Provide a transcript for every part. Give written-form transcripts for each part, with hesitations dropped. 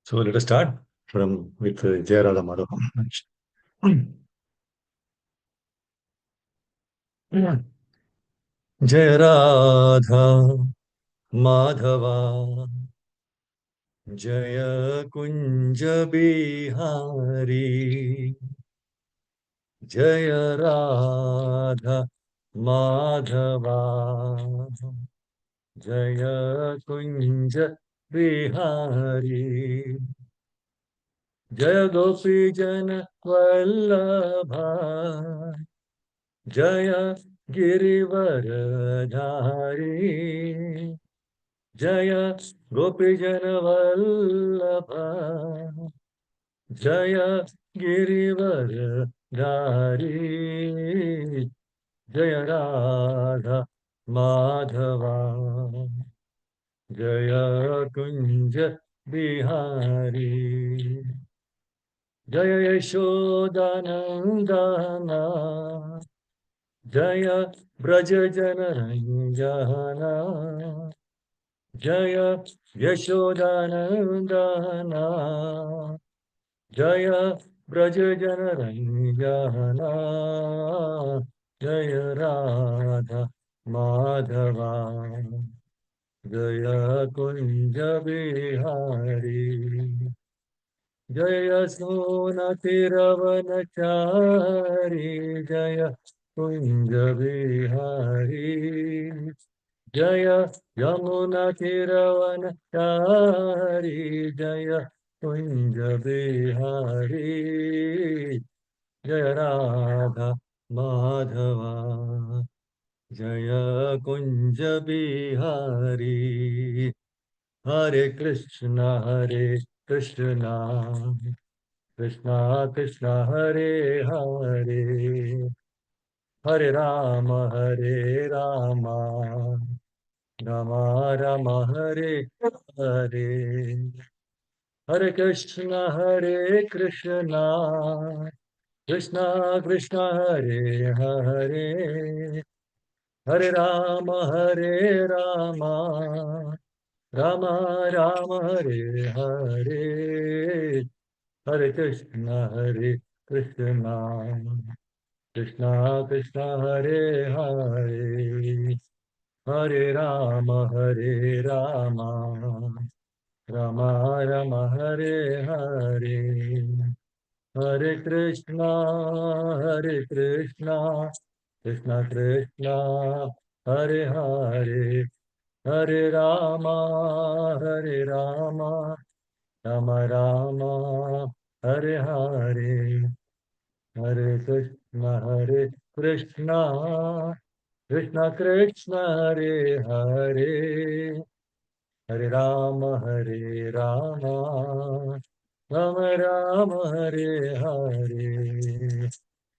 So let us start from with Jaya Radha Madhava. Jaya Radha Madhava Jaya Kunja Bihari Jaya Radha Madhava Jaya Kunja Bihari Jaya Gopi Jana Vallabha Jaya Girivaradhari Jaya Gopijana Vallabha Jaya Girivaradhari Jaya Radha Madhava Jaya Kunja Bihari Jaya Yashodanandana Jaya Braja Jana Jaya Yashodanandana Jaya Braja Jana Jaya Radha Madhava Jaya Kunja Bihari Jaya Sonati Ravanachari Jaya Kunja Bihari Jaya Yamuna Tiravanachari Jaya Kunja Bihari Jaya Radha Madhava Jaya Kunja Bihari Hare Krishna Krishna Krishna Hare Hare Hare Rama Rama Rama Hare Hare Hare Krishna Krishna Krishna Hare Hare Hare Rama Rama Rama Hare Hare Hare Krishna Krishna Krishna Hare Hare Hare Rama Rama Rama Hare Hare Hare Krishna Krishna Krishna Hare Hare Hare Rama Rama Rama Hare Hare Hare Krishna Krishna Krishna Hare Hare Hare Rama Rama Rama Hare Hare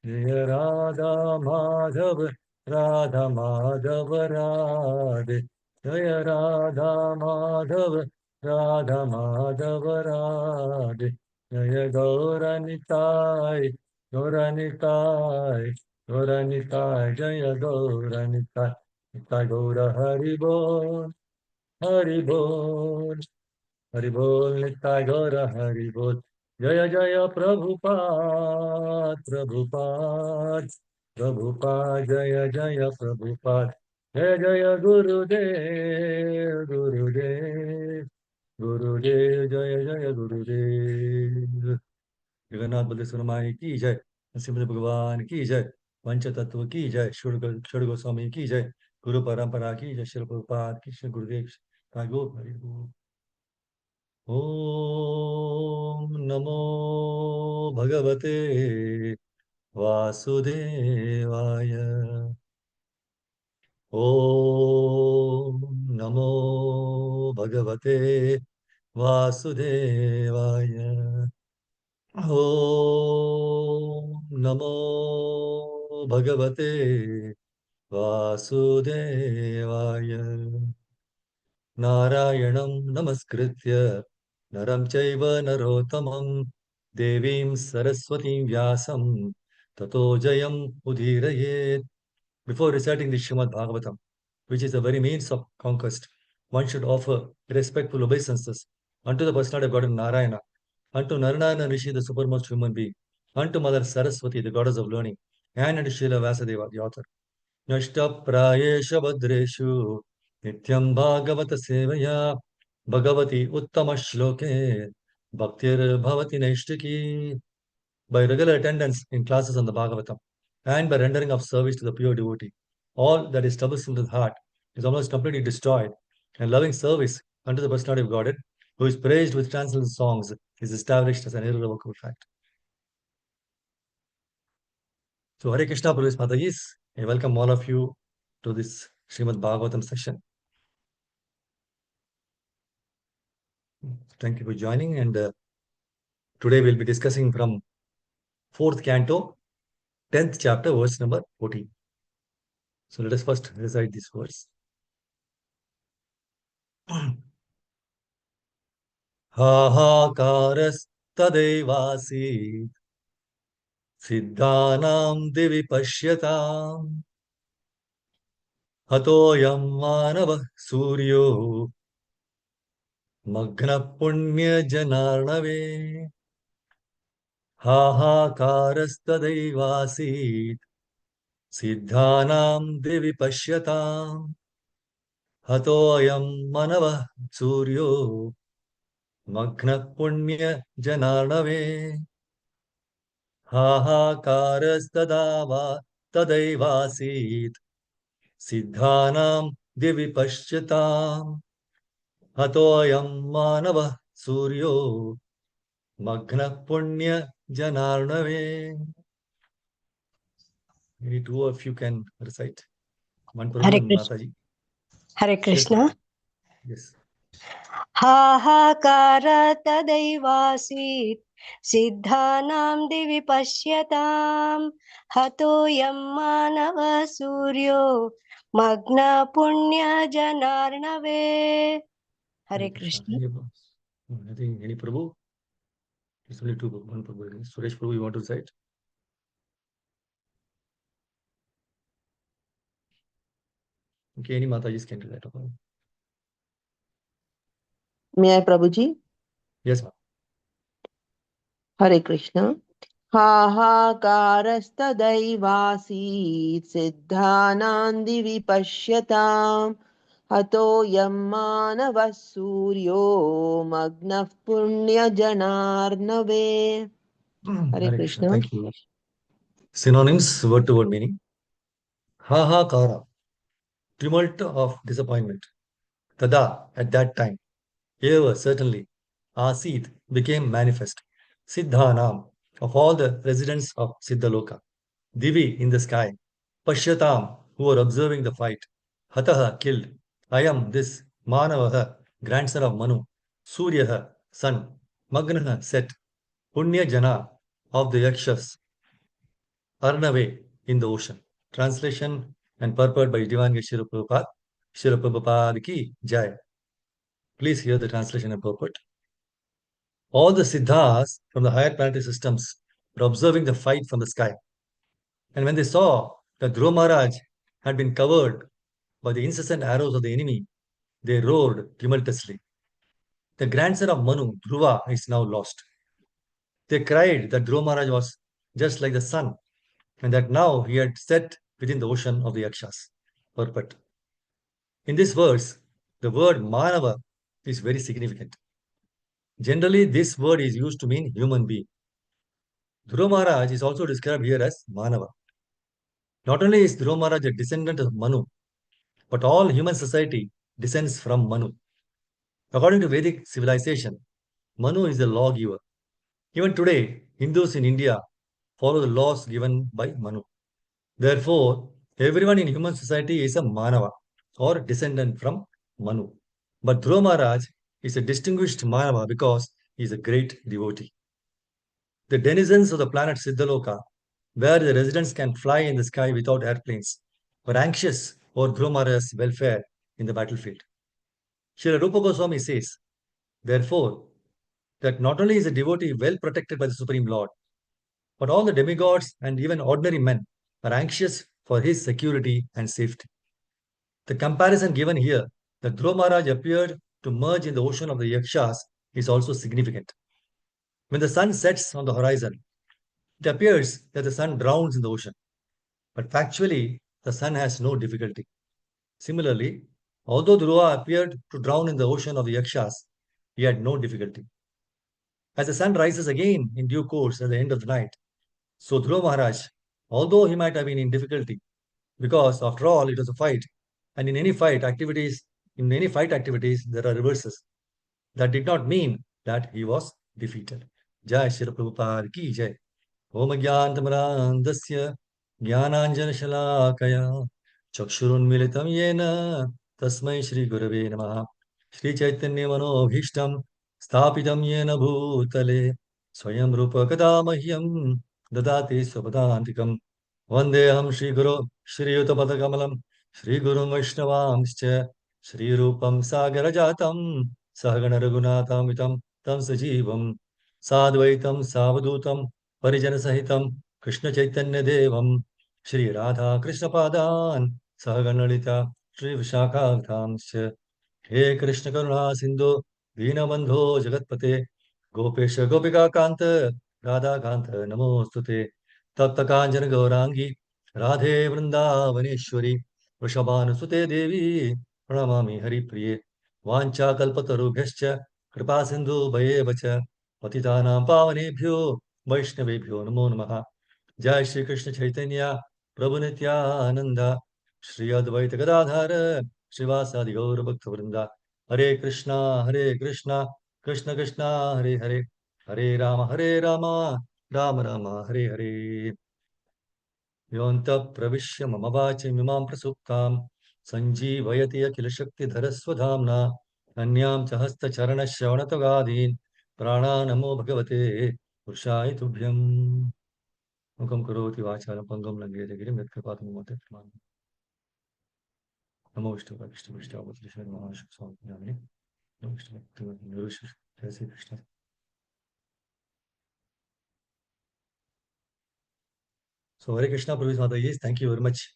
Jaya Radha Madhav Radha Madhav Radhe Jaya Radha Madhav Radha Madhav Radhe Jaya Gauranitai Gauranitai Gauranitai Jaya Gauranitai Nitai Gaura Hari Bol Hari Bol Hari Bol Nitai Gaura Hari Bol Jaya Jaya Prabhupada Prabhupada Prabhupada Jaya Jaya Prabhupada Jaya Jaya Gurudev Gurudev Gurudev Jaya Jaya Gurudev Jagannath Baldev माई की जय नरसिंह भगवान की जय पंच तत्व की जय षड गोस्वामी की जय गुरु परंपरा की जय श्री प्रभुपाद की श्री गुरुदेव टागोर हरि बोल। ओम नमो भगवते वासुदेवाय ओम नमो भगवते वासुदेवाय ओम नमो भगवते वासुदेवाय नारायणं नमस्कृत्य नरं चैव नरोत्तमं देवीं सरस्वतीं व्यासं ततो जयम् उदीरयेत्. Before reciting the Srimad Bhagavatam, which is the very means of conquest, one should offer respectful obeisances unto the personality of God Narayana, unto Narayana Rishi, the supermost human being, unto Mother Saraswati, the goddess of learning, and unto Srila Vasadeva, the author. Nashta Prayesha Badreshu, Nityam Bhagavata Sevaya, Bhagavati Uttama Shloke, Bhaktir Bhavati Naishtaki, by regular attendance in classes on the Bhagavatam, and by rendering of service to the pure devotee. All that is troublesome to the heart is almost completely destroyed, and loving service unto the personality of Godhead, who is praised with transcendental songs, is established as an irrevocable fact. So Hare Krishna, Pravis Matajis, I welcome all of you to this Srimad Bhagavatam section. Thank you for joining, and today we'll be discussing from 4th canto, 10th chapter, verse number 14. So let us first recite this verse. Hahakarastadevasi siddhanam divi pasyatam hatoyam manava suryo magna punya janarnave. Hahakarastadevasi siddhanam divi pasyatam hatoyam manava suryo magna punya janarnave. Hahakarastadava tadaivasit siddhanam divi pashyatam hatoyam manava suryo magna punya janarnave. Maybe two of you can recite. One Prabhu and Mataji. Hare Yes, Krishna. Mataji. Yes. हाहाकार तदैवासीत् सिद्धानां दिवि पश्यताम् हतोऽयं मानवः सूर्यो मग्नपुण्यजनार्णवे. Hare Krishna. I think any Prabhu? It's only two, one Prabhu. Suresh Prabhu, you want to recite? Okay, any Matajis can do that. May I, Prabhuji? Yes, ma'am. Hare Krishna. Hahakarastadaivasit siddhanandi vipashyatam hato yammanavah suryo magnah punya janarnave. Hare Krishna. Thank you. Synonyms, word to word meaning. Hahakara, tumult of disappointment. Tada, at that time. Eva, certainly. Asit, became manifest. Siddhanam, of all the residents of Siddhaloka. Divi, in the sky. Pashyatam, who were observing the fight. Hataha, killed. Ayam, this. Manavaha, grandson of Manu. Suryaha, sun. Magnaha, set. Punya Jana, of the Yakshas. Arnave, in the ocean. Translation and purport by Divine Srila Prabhupada. Srila Prabhupada ki Jai. Please hear the translation and purport. All the Siddhas from the higher planetary systems were observing the fight from the sky. And when they saw that Dhruva Maharaj had been covered by the incessant arrows of the enemy, they roared tumultuously. The grandson of Manu, Dhruva, is now lost. They cried that Dhruva Maharaj was just like the sun, and that now he had set within the ocean of the Yakshas. Purport. In this verse, the word Manava is very significant. Generally, this word is used to mean human being. Dhruva Maharaj is also described here as Manava. Not only is Dhruva Maharaj a descendant of Manu, but all human society descends from Manu. According to Vedic civilization, Manu is the lawgiver. Even today, Hindus in India follow the laws given by Manu. Therefore, everyone in human society is a Manava or descendant from Manu. But Dhruva Maharaj is a distinguished Manava because he is a great devotee. The denizens of the planet Siddhaloka, where the residents can fly in the sky without airplanes, were anxious over Dhruva Maharaj's welfare in the battlefield. Srila Rupa Goswami says, therefore, that not only is a devotee well protected by the Supreme Lord, but all the demigods and even ordinary men are anxious for his security and safety. The comparison given here, that Dhruva Maharaj appeared to merge in the ocean of the Yakshas, is also significant. When the sun sets on the horizon, it appears that the sun drowns in the ocean. But factually, the sun has no difficulty. Similarly, although Dhruva appeared to drown in the ocean of the Yakshas, he had no difficulty. As the sun rises again in due course at the end of the night, so Dhruva Maharaj, although he might have been in difficulty, because after all it was a fight, and in any fight activities, there are reverses. That did not mean that he was defeated. Jai Shri Prabhupada ki jai. Om Gyantamrandasya Jnananjanashalakaya Chakshurunmilitam Yena Tasmai Shri Gurave Namaha Shri Chaitanya Manobhishtam Sthapitam Yena Bhutale Swayam Rupa Kadamahyam Dadati Swapadantikam Vandeham Shri Guru Shri Yutapadakamalam Shri Guru Vaishnavamscha Shri Rupam Sagarajatam Sahagana Raghunatamitam Tam Sajivam Sadvaitam Savadutam परिजन सहितं कृष्ण चैतन्य देवं श्री राधा कृष्ण पादान सहगण ललिता श्री विशाखाधांश हे कृष्ण करुणा सिंधु दीनबंधो जगतपते गोपेश गोपिका कांत राधा कांत नमोस्तुते तप्त कांचन गौरांगी राधे वृंदावनेश्वरी वृषभानुसुते देवी प्रणमामि हरिप्रिये वाञ्छाकल्पतरुभ्यश्च कृपा सिंधु भयेव च पतितानां पावनेभ्यो वैष्णवेभ्यो नमो नमः जय श्री कृष्ण चैतन्य प्रभु नित्यानंद श्री अद्वैत गदाधर श्रीवासादि गौर भक्त वृंदा हरे कृष्णा कृष्ण कृष्णा हरे हरे राम राम राम हरे हरे योऽन्तः प्रविश्य मम वाचमिमां प्रसुप्तां सञ्जीवयति अखिल शक्तिधरस्वधाम्ना अन्यां च हस्तचरणश्रवणत्वगादीन् प्राणानमो भगवते पुरुषाय तुभ्यम् मुखं करोति वाचालं पङ्गुं लङ्घयते गिरिं यत्कृपातु मम नमो विष्णुपृष्ठपृष्ठावतृष्ण महाशक्तिस्वामिने नमो विष्णु जय Shri Krishna. So Hare Krishna, Prabhu Mataji, thank you very much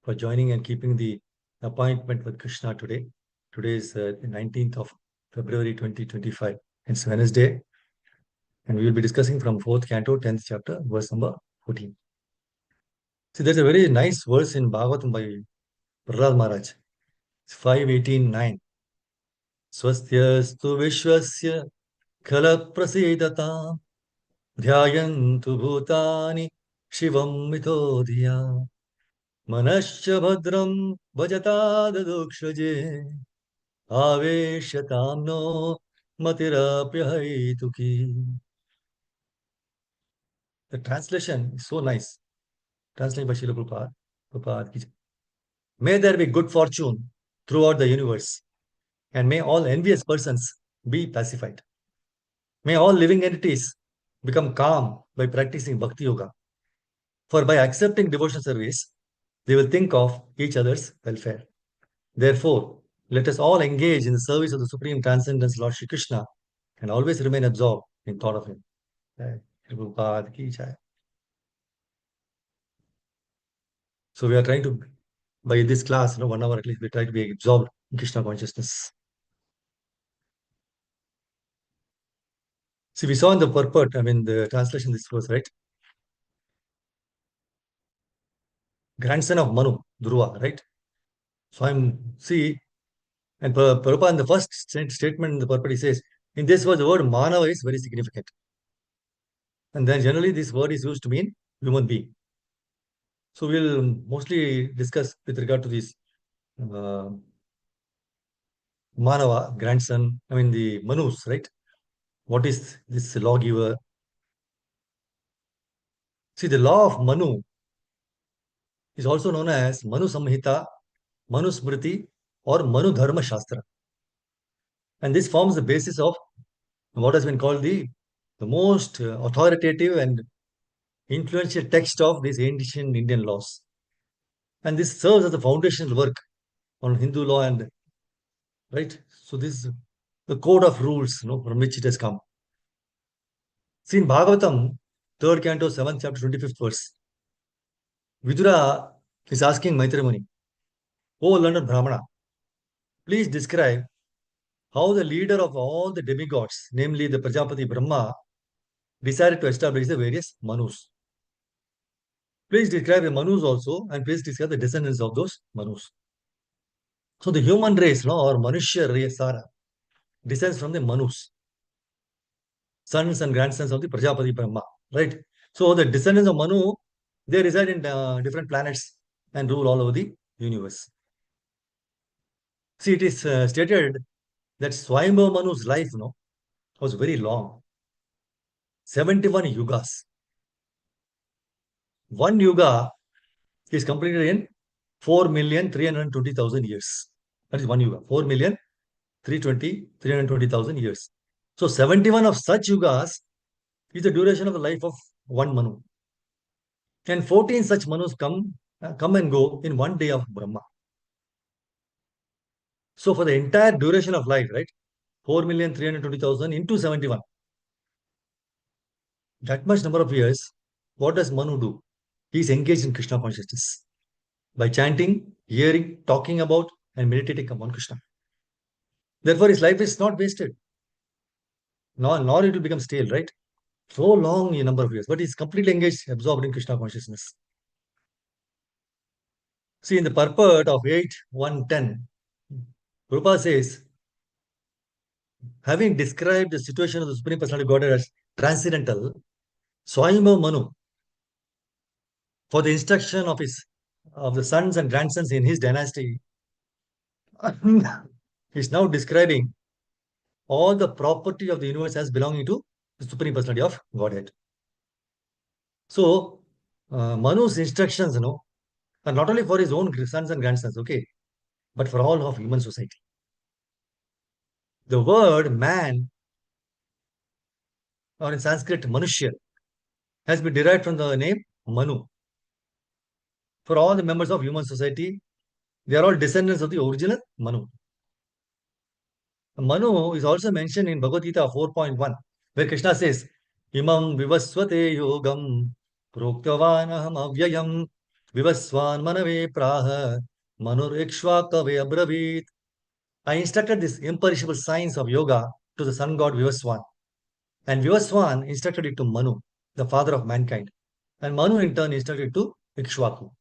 for joining and keeping the appointment with Krishna today. Today is the 19th of February 2025. It's Wednesday, and we will be discussing from 4th canto, 10th chapter, verse number 14. See, there's a very nice verse in Bhagavatam by Prahlad Maharaj. It's 5:18:9. Swastyastu vishwasya khala prasedatam dhyayantu bhutani shivam mitodhiya manasya bhadram bhajatadadukshje आवेशताम नो मतिराप्यहैतुकी. The translation is so nice. Translated by Srila Prabhupada. Prabhupada ki jai. May there be good fortune throughout the universe, and may all envious persons be pacified. May all living entities become calm by practicing Bhakti Yoga. For by accepting devotional service, they will think of each other's welfare. Therefore, let us all engage in the service of the Supreme Transcendence, Lord Shri Krishna, and always remain absorbed in thought of Him. Prabhupada ki jai. So we are trying to, by this class, 1 hour at least, we try to be absorbed in Krishna consciousness. See, we saw in the purport, the translation this was, right? Grandson of Manu, Dhruva, right? So and Prabhupada in the first statement in the purport, he says, in this word, the word Manava is very significant. And then generally this word is used to mean human being. So we'll mostly discuss with regard to this Manava, grandson, the Manus, right? What is this lawgiver? See, the law of Manu is also known as Manu Samhita, Manu Smriti, or Manu Dharma Shastra. And this forms the basis of what has been called the most authoritative and influential text of these ancient Indian laws. And this serves as the foundational work on Hindu law and right. So this is the code of rules, from which it has come. See, in Bhagavatam, 3rd canto, 7th chapter, 25th verse, Vidura is asking Maitreya Muni, "O learned Brahmana, please describe how the leader of all the demigods, namely the Prajapati Brahma, decided to establish the various Manus. Please describe the Manus also, and please describe the descendants of those Manus. So the human race, no, or Manushya race, descends from the Manus, sons and grandsons of the Prajapati Brahma, right? So the descendants of Manu, they reside in different planets and rule all over the universe. See, it is stated that Swayambhava Manu's life, was very long, 71 yugas. One yuga is completed in 4,320,000 years. That is one yuga, 4,320,000 years. So 71 of such yugas is the duration of the life of one Manu. And 14 such Manus come and go in one day of Brahma. So for the entire duration of life, right? 4,320,000 into 71. That much number of years, what does Manu do? He is engaged in Krishna consciousness by chanting, hearing, talking about, and meditating upon Krishna. Therefore, his life is not wasted. Nor it will become stale, right? So long a number of years, but he's completely engaged, absorbed in Krishna consciousness. See, in the purport of 8.1.10, Prabhupada says, having described the situation of the Supreme Personality of Godhead as transcendental, Swayambhava Manu, for the instruction of the sons and grandsons in his dynasty, is now describing all the property of the universe as belonging to the Supreme Personality of Godhead. So, Manu's instructions, are not only for his own sons and grandsons, okay, but for all of human society. The word man, or in Sanskrit, Manushya, has been derived from the name Manu. For all the members of human society, they are all descendants of the original Manu. Manu is also mentioned in Bhagavad Gita 4.1, where Krishna says, Imam vivasvate yogam proktavan aham avyayam vivasvan manave praha manur ikshvakave abravit. I instructed this imperishable science of yoga to the sun god Vivaswan. And Vivaswan instructed it to Manu, the father of mankind. And Manu in turn instructed it to Ikshvaku.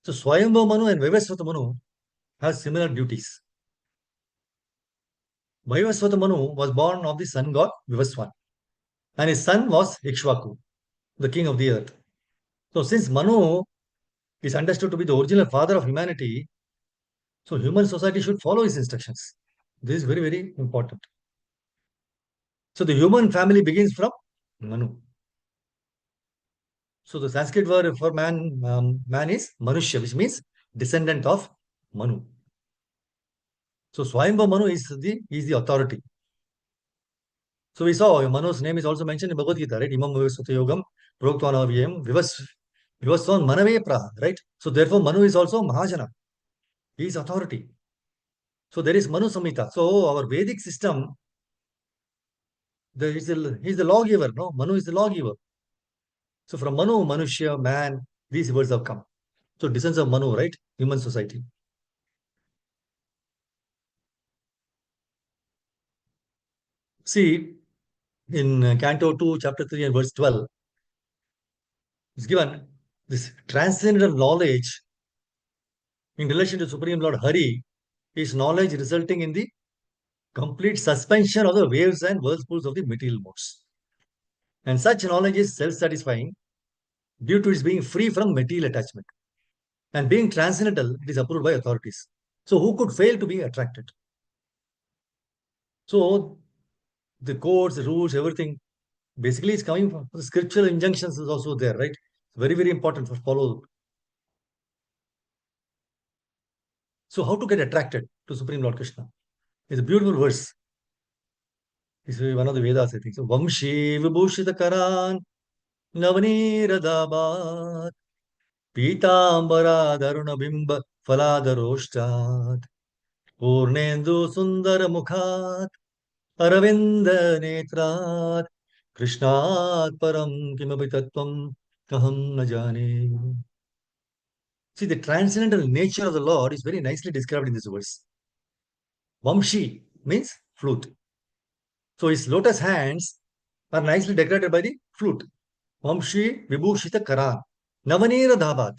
So Swayambhava Manu and Vivasvata Manu have similar duties. Vivasvata Manu was born of the sun god Vivaswan. And his son was Ikshvaku, the king of the earth. So since Manu is understood to be the original father of humanity, so human society should follow his instructions. This is very, very important. So the human family begins from Manu. So the Sanskrit word for man is Manushya, which means descendant of Manu. So Swayambhava Manu is the authority. So we saw Manu's name is also mentioned in Bhagavad Gita, right? Imam Vivasvata Yogam Proktwana Vyam Vivasvan Manave Praha, right? So therefore Manu is also Mahajana. He is authority. So there is Manu Samhita. So our Vedic system, he's the lawgiver, no? Manu is the lawgiver. So from Manu, Manushya, man, these words have come. So descendants of Manu, right? Human society. See, in Canto 2, Chapter 3 and verse 12, it's given this transcendental knowledge in relation to Supreme Lord Hari is knowledge resulting in the complete suspension of the waves and whirlpools of the material modes. And such knowledge is self-satisfying due to its being free from material attachment. And being transcendental, it is approved by authorities. So who could fail to be attracted? So the codes, the rules, everything, basically it's coming from the scriptural injunctions is also there, right? Very, very important for follow. So how to get attracted to Supreme Lord Krishna? It's a beautiful verse. It's one of the Vedas, I think. So Vamshi Vibhushita Karan Navaniradabat Pitambara Daruna Bimba Faladaroshtat Purnendu Sundara Mukhat Aravinda Netrat Krishnat Param Kimapi Tattvam Kaham Najane. See, the transcendental nature of the Lord is very nicely described in this verse. Vamshi, means flute. So his lotus hands are nicely decorated by the flute. Vamshi Vibhushita Karan. Navanira Dhabat.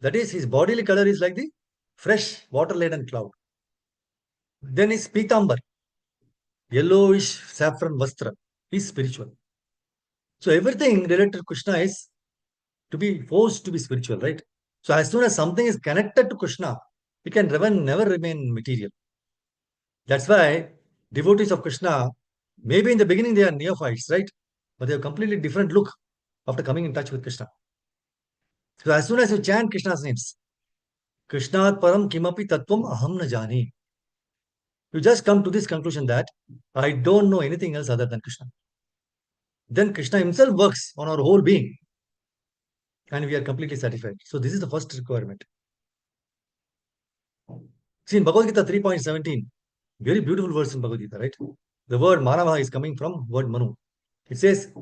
That is, his bodily color is like the fresh water-laden cloud. Then his Pitambar, yellowish saffron vastra, is spiritual. So everything related to Krishna is to be forced to be spiritual, right? So as soon as something is connected to Krishna, it can never remain material. That's why devotees of Krishna, maybe in the beginning they are neophytes, right? But they have completely different look after coming in touch with Krishna. So as soon as you chant Krishna's names, Krishnat param kimapi tattvam aham na jani. You just come to this conclusion that I don't know anything else other than Krishna. Then Krishna himself works on our whole being and we are completely satisfied. So this is the first requirement. See in Bhagavad Gita 3.17, very beautiful verse in Bhagavad Gita, right? The word manava is coming from word manu. It says,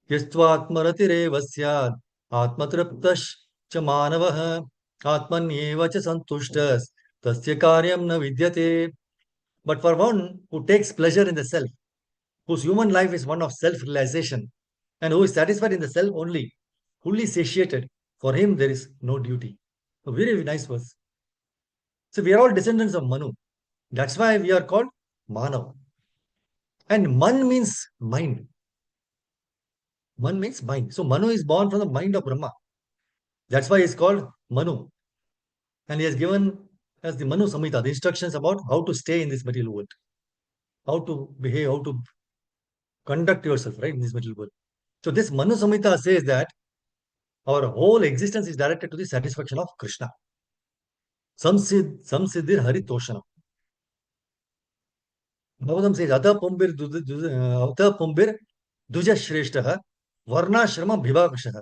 Yastvatmaratire vasyad atmatraptash cha manavah atmanyeva cha santushtas tasya karyam na vidyate. But for one who takes pleasure in the self, whose human life is one of self-realization, and who is satisfied in the self only, fully satiated, for him there is no duty. A very nice verse. So we are all descendants of Manu. That's why we are called Manav. And Man means mind. Man means mind. So Manu is born from the mind of Brahma. That's why he's called Manu. And he has given us the Manu Samhita, the instructions about how to stay in this material world, how to behave, how to conduct yourself, right, in this material world. So this Manu Samhita says that our whole existence is directed to the satisfaction of Krishna. Samsiddhir Hari Toshanam. Bhagavatam says, Ata Pumbir Duja Shreshtaha Varna Shrama Bhivakashaha.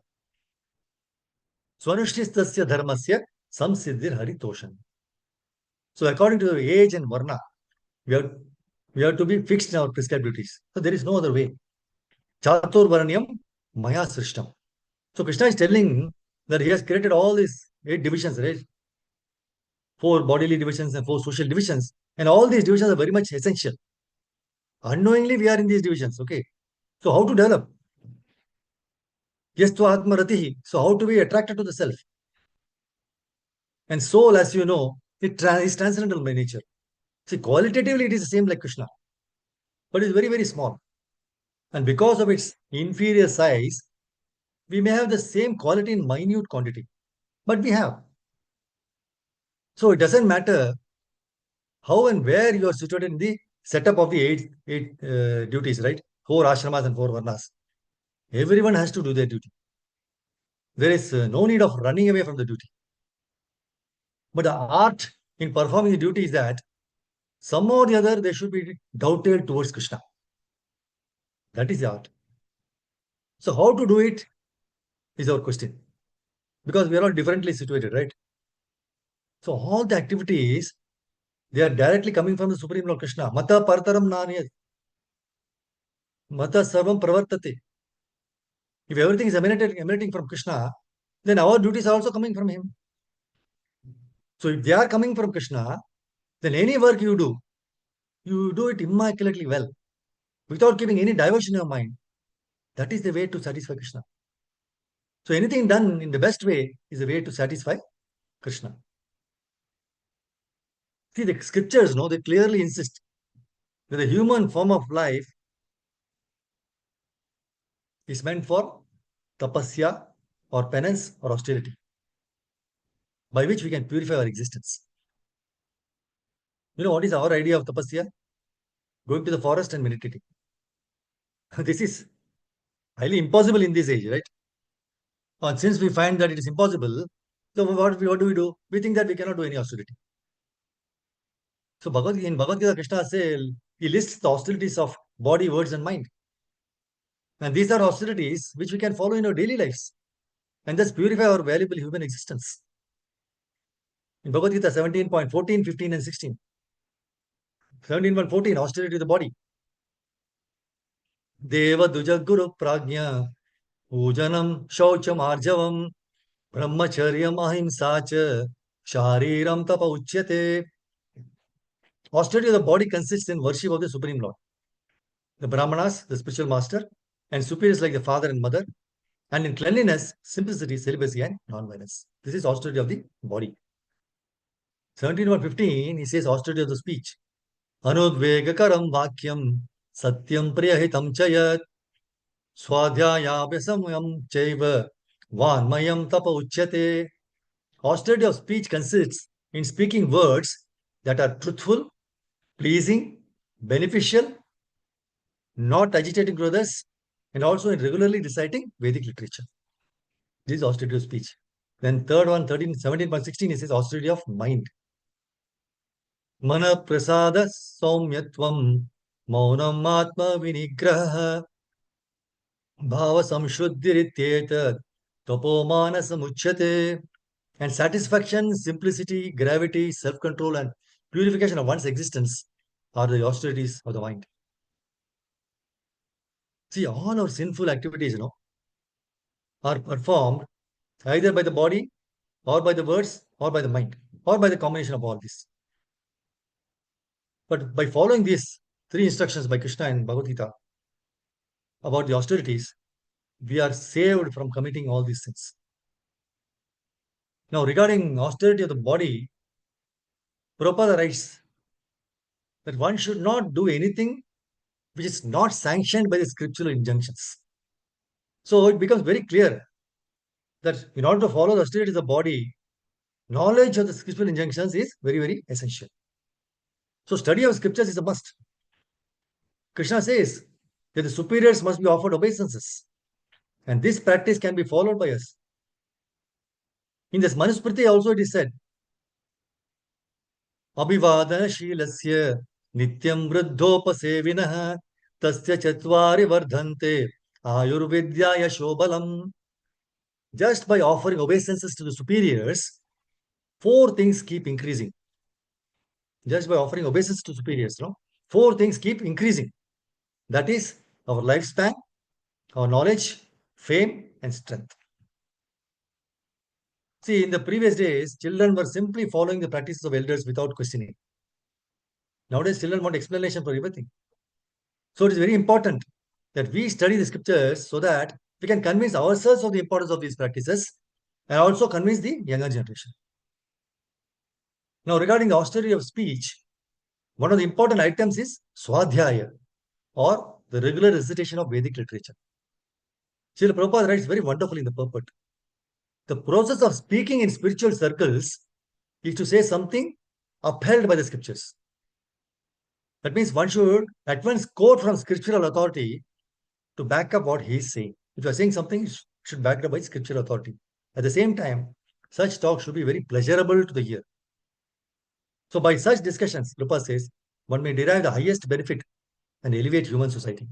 Swanushtistasya Dharmasya Samsiddhir Hari Toshanam. So according to the age and Varna, we have, we have to be fixed in our prescribed duties. So there is no other way. Chatur Varanyam Maya Srishtam. So Krishna is telling that he has created all these 8 divisions, right? 4 bodily divisions and 4 social divisions. And all these divisions are very much essential. Unknowingly, we are in these divisions. Okay. So how to develop? Yes, to Atma Ratihi. So how to be attracted to the self? And soul, as you know, it is transcendental by nature. See, qualitatively, it is the same like Krishna, but it's very, very small. And because of its inferior size, we may have the same quality in minute quantity, but we have. So it doesn't matter how and where you are situated in the setup of the eight duties, right? 4 ashramas and 4 varnas. Everyone has to do their duty. There is no need of running away from the duty. But the art in performing the duty is that some or the other they should be doubted towards Krishna. That is the art. So how to do it is our question. Because we are all differently situated, right? So all the activities, they are directly coming from the Supreme Lord Krishna. Mata partaram nanyat. Mata sarvam pravartate. If everything is emanating from Krishna, then our duties are also coming from him. So if they are coming from Krishna, then any work you do it immaculately well, without giving any diversion in your mind. That is the way to satisfy Krishna. So anything done in the best way is a way to satisfy Krishna. See, the scriptures, no, they clearly insist that the human form of life is meant for tapasya or penance or austerity, by which we can purify our existence. You know what is our idea of tapasya? Going to the forest and meditating. This is highly impossible in this age, right? And since we find that it is impossible, so what do? We think that we cannot do any austerity. So in Bhagavad Gita, Krishna says, he lists the austerities of body, words, and mind. And these are austerities which we can follow in our daily lives and thus purify our valuable human existence. In Bhagavad Gita 17.14, 15, and 16. 17.14, austerity of the body. Deva Duja Guru Prajna, Pujanam Shaucham Arjavam, Brahmacharyam Ahimsa cha, Shariram Tapa Uchyate. Austerity of the body consists in worship of the Supreme Lord. The Brahmanas, the spiritual master, and superiors like the father and mother, and in cleanliness, simplicity, celibacy, and non-violence. This is austerity of the body. 17:15, he says austerity of the speech. Anudvegakaram vakyam satyam priyahitam chayat swadhyayabhyasamyam chaiva vanmayam tapa uchyate. Austerity of speech consists in speaking words that are truthful, pleasing, beneficial, not agitating to others, and also in regularly reciting Vedic literature. This is austerity of speech. Then third one, 17.16, it says austerity of mind. Mana prasada saumyatvam maunam atma vinigraha bhava samshuddhirityeta tapomana samuchyate. And satisfaction, simplicity, gravity, self-control, and purification of one's existence are the austerities of the mind. See, all our sinful activities, are performed either by the body, or by the words, or by the mind, or by the combination of all this. But by following these three instructions by Krishna and Bhagavad Gita about the austerities, we are saved from committing all these sins. Now, regarding austerity of the body, Prabhupada writes that one should not do anything which is not sanctioned by the scriptural injunctions. So it becomes very clear that in order to follow the austerity of the body, knowledge of the scriptural injunctions is very, very essential. So study of scriptures is a must. Krishna says that the superiors must be offered obeisances, and this practice can be followed by us. In this Manusmriti also it is said, Abhivadana Shilasya Nityam Vruddhopasevinah Tasya Chatvari Vardhante Ayurvidyaya Shobalam. Just by offering obeisances to the superiors, four things keep increasing. Just by offering obeisance to superiors, four things keep increasing. That is our lifespan, our knowledge, fame, and strength. See, in the previous days, children were simply following the practices of elders without questioning. Nowadays, children want explanation for everything. So it is very important that we study the scriptures so that we can convince ourselves of the importance of these practices and also convince the younger generation. Now, regarding the austerity of speech, one of the important items is swadhyaya, or the regular recitation of Vedic literature. Srila Prabhupada writes very wonderfully in the purport. The process of speaking in spiritual circles is to say something upheld by the scriptures. That means one should at once quote from scriptural authority to back up what he is saying. If you are saying something, you should back it up by scriptural authority. At the same time, such talk should be very pleasurable to the ear. So by such discussions, Rupa says, one may derive the highest benefit and elevate human society.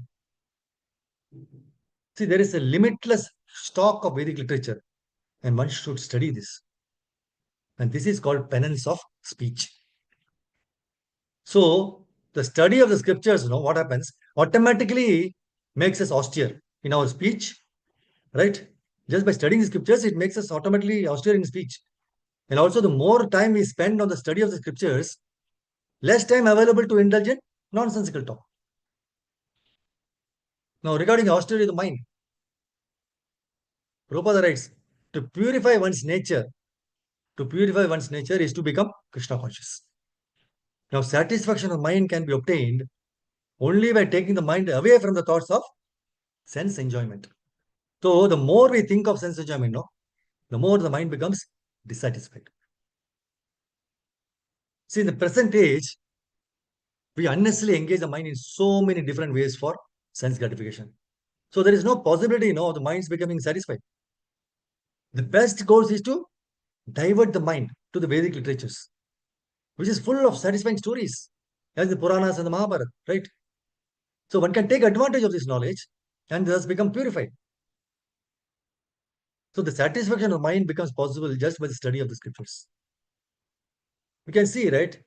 See, there is a limitless stock of Vedic literature, and one should study this. And this is called penance of speech. So, the study of the scriptures, what happens, automatically makes us austere in our speech, right? Just by studying the scriptures, it makes us automatically austere in speech. And also, the more time we spend on the study of the scriptures, less time available to indulge in nonsensical talk. Now, regarding austerity of the mind, Prabhupada writes, to purify one's nature is to become Krishna conscious. Now, satisfaction of mind can be obtained only by taking the mind away from the thoughts of sense enjoyment. So, the more we think of sense enjoyment, the more the mind becomes dissatisfied. See, in the present age, we unnecessarily engage the mind in so many different ways for sense gratification. So, there is no possibility, of the mind's becoming satisfied. The best course is to divert the mind to the Vedic literatures, which is full of satisfying stories, as the Puranas and the Mahabharata, right? So one can take advantage of this knowledge and thus become purified. So the satisfaction of mind becomes possible just by the study of the scriptures. We can see, right?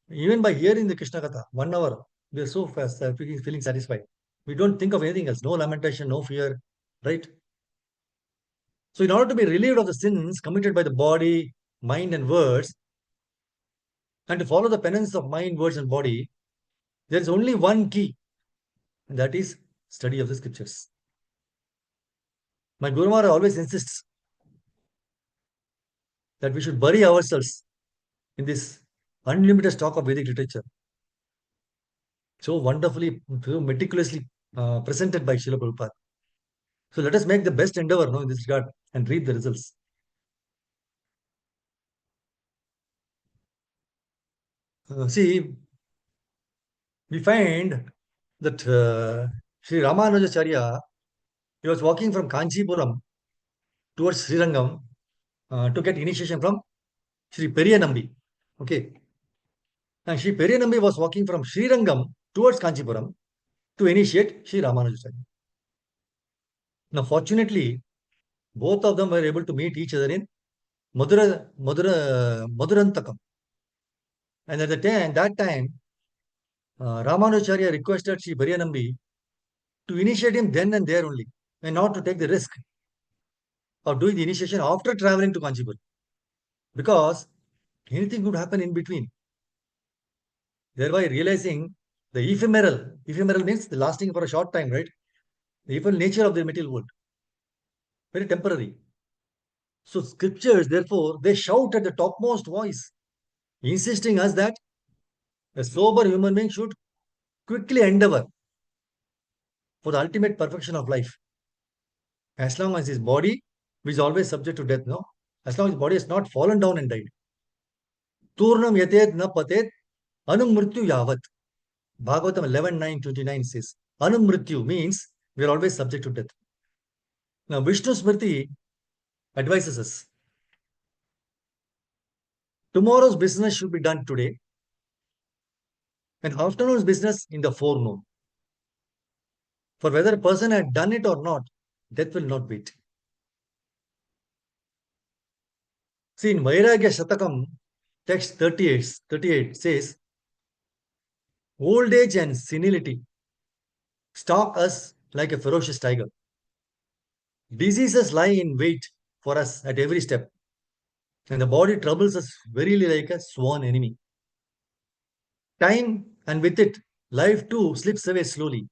Even by hearing the Krishna Katha, 1 hour, we are so fast, feeling satisfied. We don't think of anything else, no lamentation, no fear, right? So in order to be relieved of the sins committed by the body, mind, and words, and to follow the penance of mind, words, and body, there is only one key, and that is study of the scriptures. My Guru Maharaj always insists that we should bury ourselves in this unlimited stock of Vedic literature, so wonderfully, so meticulously presented by Srila Prabhupada. So let us make the best endeavor in this regard and reap the results. See, we find that Sri Ramanujacharya, he was walking from Kanchipuram towards Srirangam to get initiation from Sri Periyanambi. Okay. And Sri Periyanambi was walking from Srirangam towards Kanchipuram to initiate Sri Ramanujacharya. Now, fortunately, both of them were able to meet each other in Madurantakam. And at that time, Ramanujacharya requested Sri Periyanambi to initiate him then and there only, and not to take the risk of doing the initiation after traveling to Kanchipuram, because anything could happen in between. Thereby realizing the ephemeral means the lasting for a short time, right? The ephemeral nature of the material world, very temporary. So scriptures, therefore, they shout at the topmost voice, insisting us that a sober human being should quickly endeavor for the ultimate perfection of life. As long as his body is always subject to death, no? As long as his body has not fallen down and died. Turnam yatet na patet anumrityu yavat. Bhagavatam 11:9-29 says, Anumrityu means we are always subject to death. Now, Vishnu Smriti advises us, tomorrow's business should be done today, and afternoon's business in the forenoon. For whether a person had done it or not, death will not wait. See, in Vairagya Shatakam, text 38 says, old age and senility stalk us like a ferocious tiger. Diseases lie in wait for us at every step, and the body troubles us verily like a sworn enemy. Time, and with it, life too slips away slowly,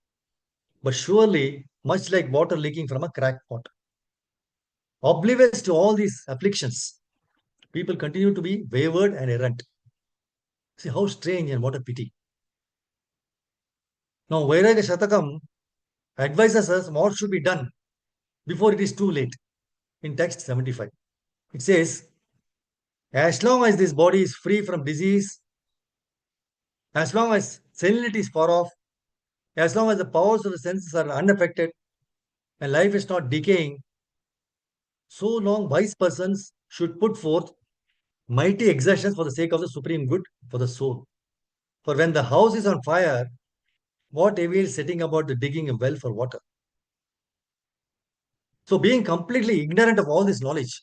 but surely, much like water leaking from a cracked pot. Oblivious to all these afflictions, people continue to be wayward and errant. See how strange and what a pity. Now, Vairagya Shatakam advises us what should be done before it is too late. In text 75, it says, as long as this body is free from disease, as long as senility is far off, as long as the powers of the senses are unaffected and life is not decaying, so long wise persons should put forth mighty exertions for the sake of the supreme good for the soul. For when the house is on fire, what avails setting about the digging a well for water? So, being completely ignorant of all this knowledge,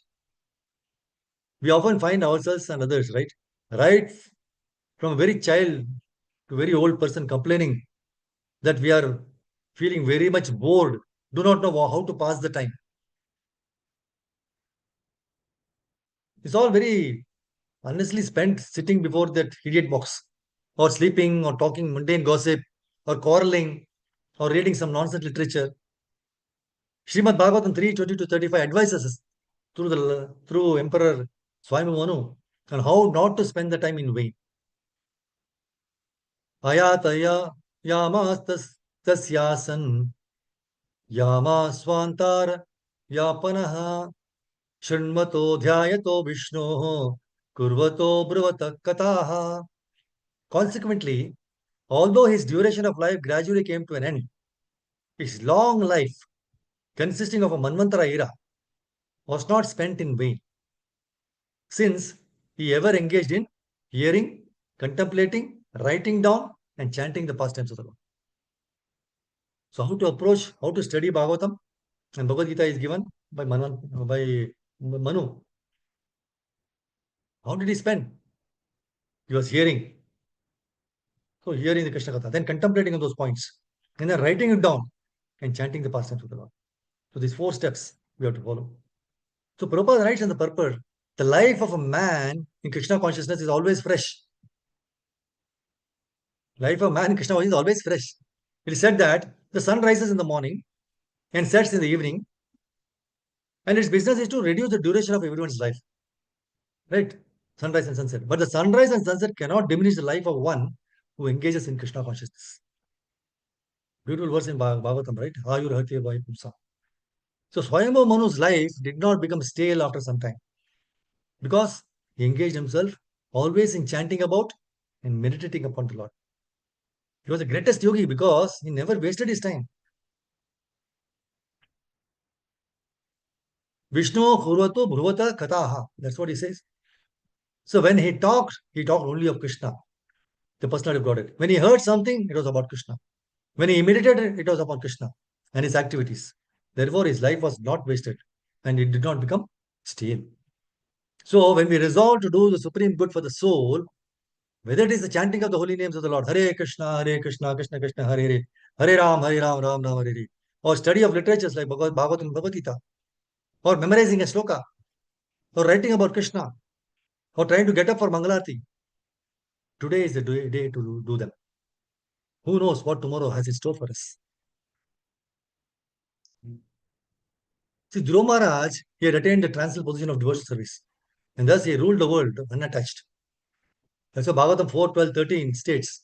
we often find ourselves and others, right? Right from a very child to very old person complaining that we are feeling very much bored, do not know how to pass the time. It's all very honestly spent sitting before that idiot box, or sleeping, or talking mundane gossip, or quarreling, or reading some nonsense literature. Srimad Bhagavatam 3:20-35 advises us through Emperor Swami Manu on how not to spend the time in vain. Ayataya yamastas tasyasan yama swantar yapanaha shrunmato dhyayato vishnoho kurvato bruvata kataha. Consequently, although his duration of life gradually came to an end, his long life, consisting of a Manvantara era, was not spent in vain, since he ever engaged in hearing, contemplating, writing down, and chanting the pastimes of the Lord. So, how to approach, how to study Bhagavatam and Bhagavad Gita is given by Manu. How did he spend? He was hearing. So, hearing the Krishna Katha, then contemplating on those points, and then writing it down and chanting the pastimes of the Lord. So, these 4 steps we have to follow. So, Prabhupada writes in the purport, the life of a man in Krishna consciousness is always fresh. Life of man Krishna is always fresh. It is said that the sun rises in the morning and sets in the evening, and its business is to reduce the duration of everyone's life. Right? Sunrise and sunset. But the sunrise and sunset cannot diminish the life of one who engages in Krishna consciousness. Beautiful verse in Bhagavatam, right? Ayur Hatya Vai Pumsa. So Swayambhu Manu's life did not become stale after some time because he engaged himself always in chanting about and meditating upon the Lord. He was the greatest yogi because he never wasted his time. Vishnu Kurvato Bhruvata Kataha. That's what he says. So when he talked only of Krishna, the personality of Godhead. When he heard something, it was about Krishna. When he meditated, it was about Krishna and his activities. Therefore, his life was not wasted and it did not become stale. So when we resolve to do the supreme good for the soul, whether it is the chanting of the holy names of the Lord, Hare Krishna, Krishna Krishna, Hare Hare, Hare Ram, Ram Ram, Hare Hare, or study of literatures like Bhagavad and Bhagavad Gita, or memorizing a sloka, or writing about Krishna, or trying to get up for Mangalarti, today is the day to do them. Who knows what tomorrow has in store for us? See, Dhruva Maharaj, he had attained the transcendental position of devotional service, and thus he ruled the world unattached. That's why Bhagavatam 4, 12, 13 states,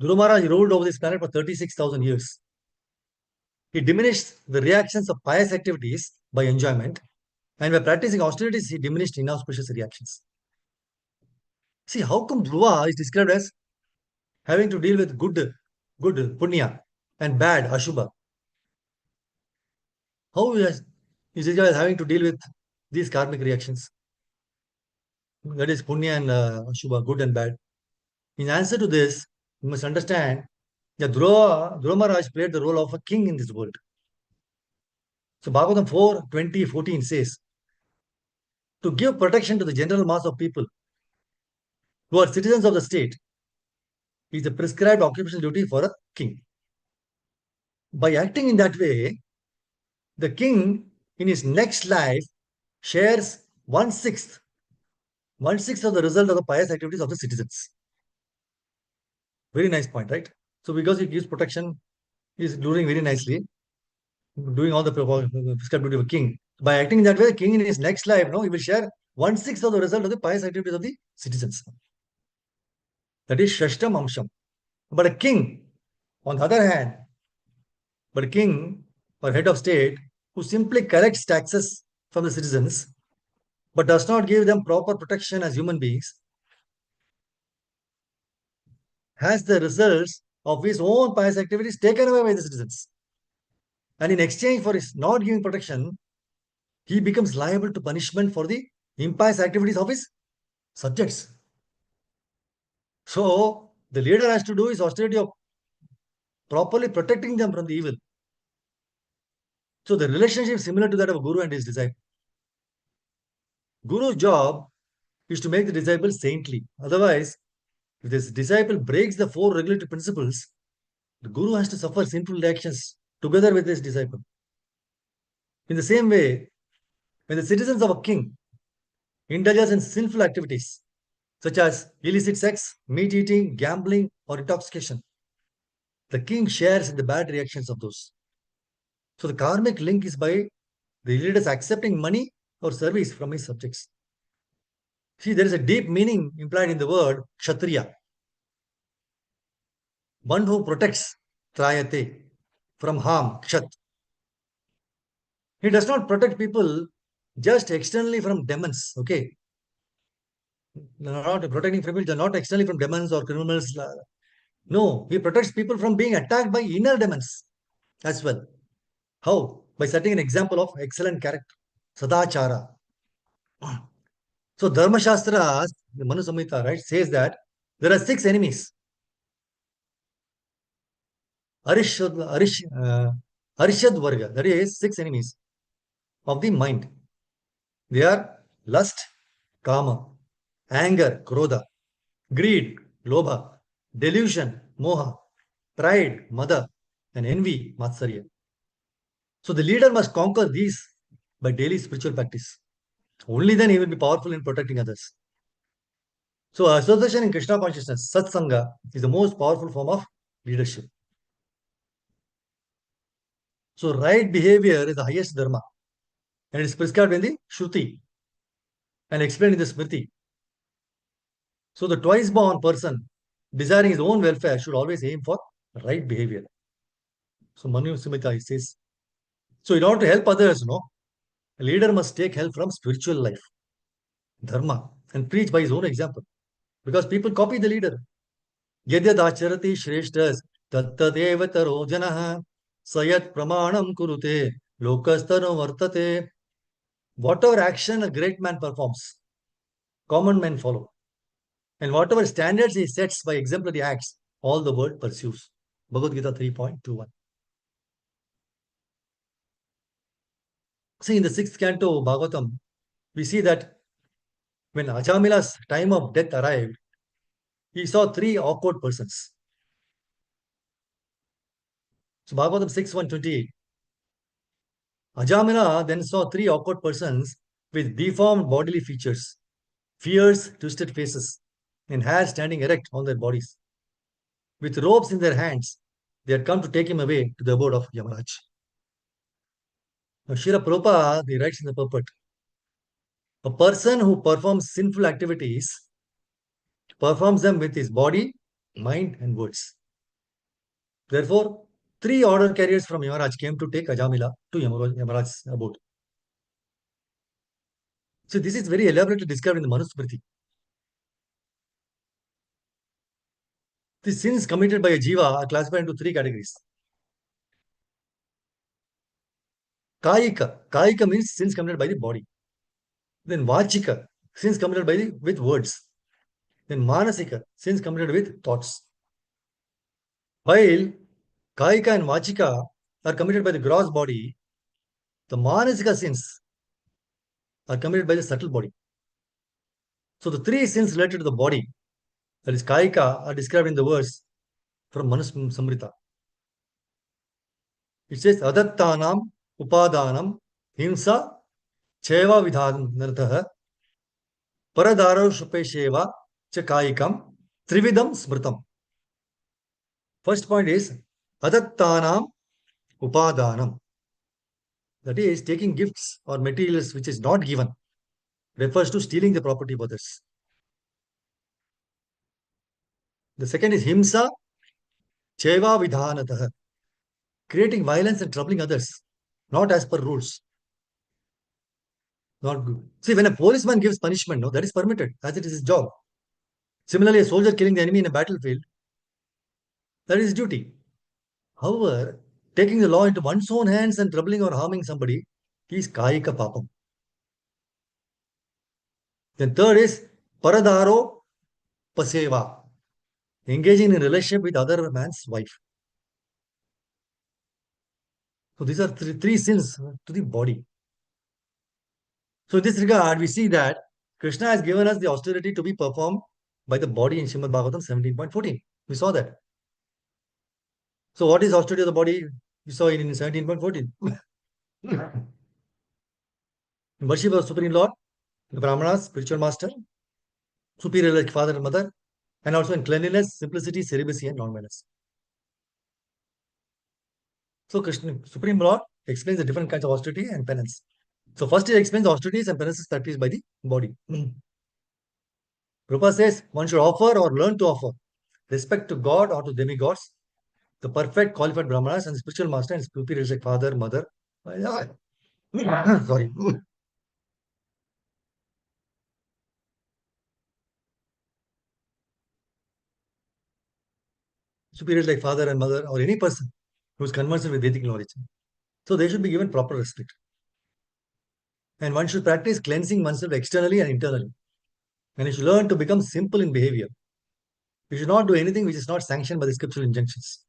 Dhruva Maharaj ruled over this planet for 36,000 years. He diminished the reactions of pious activities by enjoyment, and by practicing austerities, he diminished inauspicious reactions. See, how come Dhruva is described as having to deal with good punya, and bad ashubha? How is described as having to deal with these karmic reactions? That is punya and ashubha, good and bad. In answer to this, you must understand that Dhruva Maharaj played the role of a king in this world. So Bhagavatam 4, 20, 14 says, to give protection to the general mass of people who are citizens of the state is a prescribed occupational duty for a king. By acting in that way, the king in his next life shares one sixth of the result of the pious activities of the citizens. Very nice point, right? So because he gives protection, he is doing very nicely, doing all the prescribed duty of a king. By acting in that way, the king in his next life, no, he will share one-sixth of the result of the pious activities of the citizens. That is Shashtam Amsham. But a king, on the other hand, but a king or head of state who simply collects taxes from the citizens but does not give them proper protection as human beings has the results of his own pious activities taken away by the citizens. And in exchange for his not giving protection, he becomes liable to punishment for the impious activities of his subjects. So the leader has to do his austerity of properly protecting them from the evil. So the relationship is similar to that of a guru and his disciple. Guru's job is to make the disciple saintly. Otherwise, if this disciple breaks the four regulatory principles, the guru has to suffer sinful reactions together with his disciple. In the same way, when the citizens of a king indulge in sinful activities such as illicit sex, meat eating, gambling, or intoxication, the king shares in the bad reactions of those. So the karmic link is by the leaders accepting money or service from his subjects. See, there is a deep meaning implied in the word Kshatriya, one who protects Trayate from harm, Kshat. He does not protect people just externally from demons, okay? Not protecting people, not externally from demons or criminals. No, he protects people from being attacked by inner demons as well. How? By setting an example of excellent character, Sadachara. So Dharma Shastra, the Manu Samhita, right, says that there are six enemies. Arishad, Arishad Varga, that is six enemies of the mind. They are lust, kama, anger, krodha, greed, lobha, delusion, moha, pride, mada, and envy, matsarya. So the leader must conquer these by daily spiritual practice. Only then he will be powerful in protecting others. So association in Krishna consciousness, satsanga, is the most powerful form of leadership. So right behavior is the highest dharma, and it is prescribed in the Shruti and explained in the Smriti. So the twice born person desiring his own welfare should always aim for right behavior. So Manu Sumita says, so in order to help others, a leader must take help from spiritual life, dharma, and preach by his own example. Because people copy the leader. Yadyadacharati shreshtas tattadev taro janah sayat pramanam kurute lokastano vartate. Whatever action a great man performs, common men follow. And whatever standards he sets by exemplary acts, all the world pursues. Bhagavad Gita 3.21. See, in the sixth canto Bhagavatam, we see that when Ajamila's time of death arrived, he saw three awkward persons. So Bhagavatam 6.128. Ajamila then saw three awkward persons with deformed bodily features, fierce, twisted faces, and hair standing erect on their bodies. With ropes in their hands, they had come to take him away to the abode of Yamaraj. Now, Srila Prabhupada, he writes in the purport, a person who performs sinful activities performs them with his body, mind, and words. Therefore, three order carriers from Yamaraj came to take Ajamila to Yamaraj's abode. So this is very elaborately described in the Manusmriti. The sins committed by a jiva are classified into three categories. Kayika. Kayika means sins committed by the body. Then Vachika, sins committed by with words. Then Manasika, sins committed with thoughts. While Kayika and Vachika are committed by the gross body, the Manasika sins are committed by the subtle body. So the three sins related to the body, that is Kayika, are described in the verse from Manusmrita. It says, Adattanam, Upadanam, Himsa, Cheva Vidhanartha, Paradaro Shupesheva, Chakayikam, Trividam Smritam. First point is Adattanam Upadanam. That is, taking gifts or materials which is not given refers to stealing the property of others. The second is Himsa Cheva Vidhanatah, creating violence and troubling others, not as per rules. Not good. See, when a policeman gives punishment, no, that is permitted as it is his job. Similarly, a soldier killing the enemy in a battlefield, that is his duty. However, taking the law into one's own hands and troubling or harming somebody is kayika papam. Then third is paradaro paseva, engaging in a relationship with other man's wife. So these are three sins to the body. So in this regard, we see that Krishna has given us the austerity to be performed by the body in Srimad Bhagavatam 17.14. We saw that. So what is austerity of the body? We saw it in 17.14. Worship of Supreme Lord, the Brahmanas, spiritual master, superior like father and mother, and also in cleanliness, simplicity, celibacy, and non-violence. So Krishna, Supreme Lord, explains the different kinds of austerity and penance. So first he explains austerities and penances practiced by the body. Prabhupada says one should offer or learn to offer respect to God or to demigods, the perfect qualified brahmanas and spiritual master and superiors like father, mother. Sorry. Superiors like father and mother or any person who is conversant with Vedic knowledge. So they should be given proper respect. And one should practice cleansing oneself externally and internally. And you should learn to become simple in behavior. You should not do anything which is not sanctioned by the scriptural injunctions.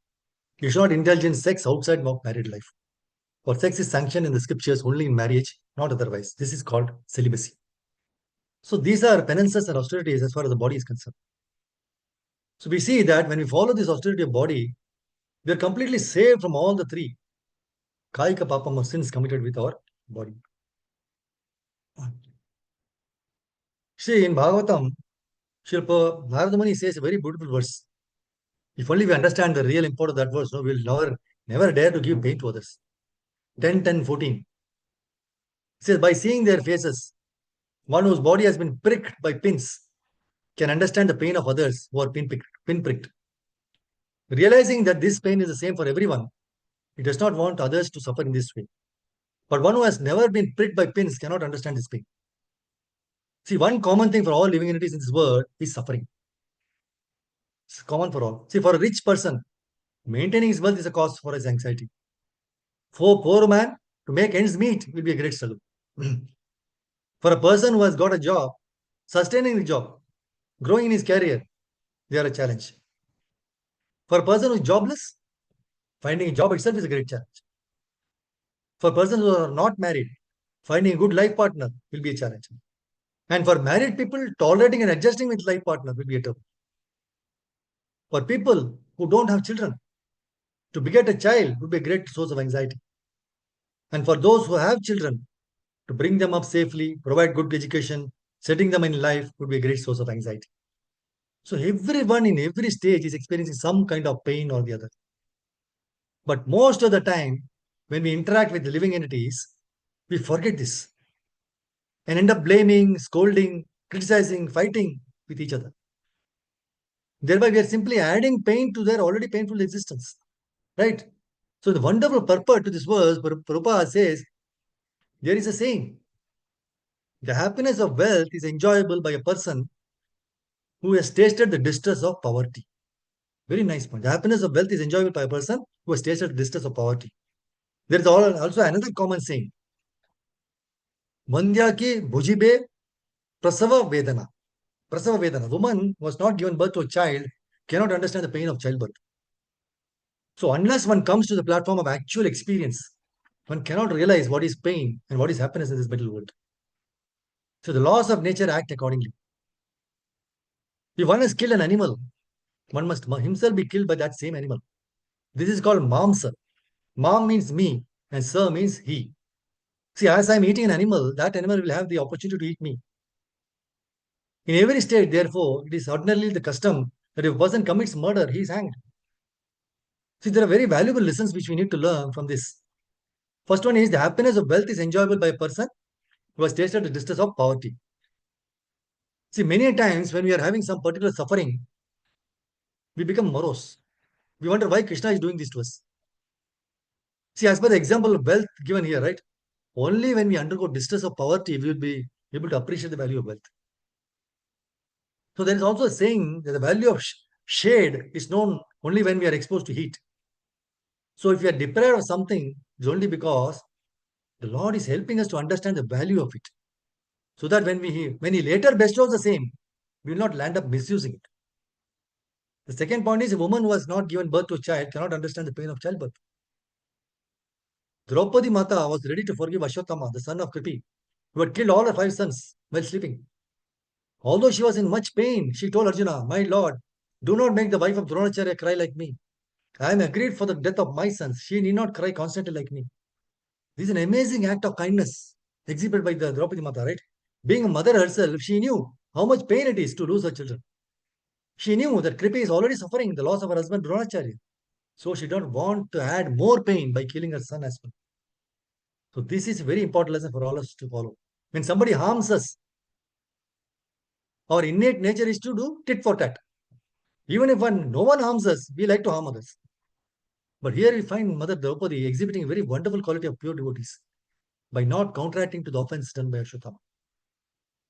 You should not indulge in sex outside of married life. For sex is sanctioned in the scriptures only in marriage, not otherwise. This is called celibacy. So these are penances and austerities as far as the body is concerned. So we see that when we follow this austerity of body, we are completely saved from all the three kaika papam of sins committed with our body. See, in Bhagavatam, Shilpa Bharadamani says a very beautiful verse. If only we understand the real import of that verse, no, we'll never dare to give pain to others. 10, 10, 14. It says, by seeing their faces, one whose body has been pricked by pins can understand the pain of others who are pin pricked. Realizing that this pain is the same for everyone, he does not want others to suffer in this way. But one who has never been pricked by pins cannot understand this pain. See, one common thing for all living entities in this world is suffering. It's common for all. See, for a rich person, maintaining his wealth is a cause for his anxiety. For a poor man, to make ends meet will be a great struggle. For a person who has got a job, sustaining the job, growing in his career, they are a challenge. For a person who is jobless, finding a job itself is a great challenge. For persons who are not married, finding a good life partner will be a challenge. And for married people, tolerating and adjusting with life partner will be a tough. For people who don't have children, to beget a child would be a great source of anxiety. And for those who have children, to bring them up safely, provide good education, setting them in life would be a great source of anxiety. So everyone in every stage is experiencing some kind of pain or the other. But most of the time, when we interact with the living entities, we forget this and end up blaming, scolding, criticizing, fighting with each other. Thereby, we are simply adding pain to their already painful existence. Right? So, the wonderful purport to this verse, Prabhupada says, there is a saying the happiness of wealth is enjoyable by a person who has tasted the distress of poverty. Very nice point. The happiness of wealth is enjoyable by a person who has tasted the distress of poverty. There is also another common saying Mandya ki bhujibe prasava vedana. Prasava vedana. Woman who was not given birth to a child cannot understand the pain of childbirth. So, unless one comes to the platform of actual experience, one cannot realize what is pain and what is happiness in this material world. So, the laws of nature act accordingly. If one has killed an animal, one must himself be killed by that same animal. This is called mamsa. Mam means me, and sir means he. See, as I'm eating an animal, that animal will have the opportunity to eat me. In every state, therefore, it is ordinarily the custom that if a person commits murder, he is hanged. See, there are very valuable lessons which we need to learn from this. First one is the happiness of wealth is enjoyable by a person who has tasted the distress of poverty. See, many times when we are having some particular suffering, we become morose. We wonder why Krishna is doing this to us. See, as per the example of wealth given here, right? Only when we undergo distress of poverty, we will be able to appreciate the value of wealth. So there is also a saying that the value of shade is known only when we are exposed to heat. So if we are deprived of something, it's only because the Lord is helping us to understand the value of it. So that when he later bestows the same, we will not land up misusing it. The second point is a woman who has not given birth to a child cannot understand the pain of childbirth. Draupadi Mata was ready to forgive Ashwatthama, the son of Kripi, who had killed all her 5 sons while sleeping. Although she was in much pain, she told Arjuna, my lord, do not make the wife of Dronacharya cry like me. I am agreed for the death of my sons. She need not cry constantly like me. This is an amazing act of kindness exhibited by the Draupadi Mata, right? Being a mother herself, she knew how much pain it is to lose her children. She knew that Kripi is already suffering the loss of her husband Dronacharya. So she don't want to add more pain by killing her son as well. So this is a very important lesson for all of us to follow. When somebody harms us, our innate nature is to do tit for tat. Even if no one harms us, we like to harm others. But here we find Mother Draupadi exhibiting a very wonderful quality of pure devotees by not counteracting to the offense done by Ashwatthama.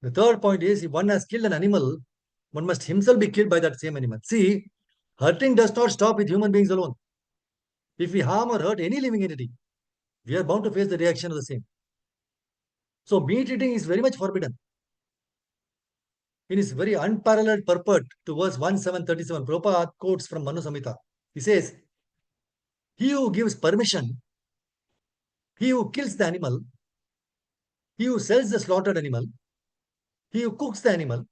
The third point is if one has killed an animal, one must himself be killed by that same animal. See, hurting does not stop with human beings alone. If we harm or hurt any living entity, we are bound to face the reaction of the same. So meat eating is very much forbidden. In his very unparalleled purport to verse 1737, Prabhupada quotes from Manu Samhita. He says, he who gives permission, he who kills the animal, he who sells the slaughtered animal, he who cooks the animal,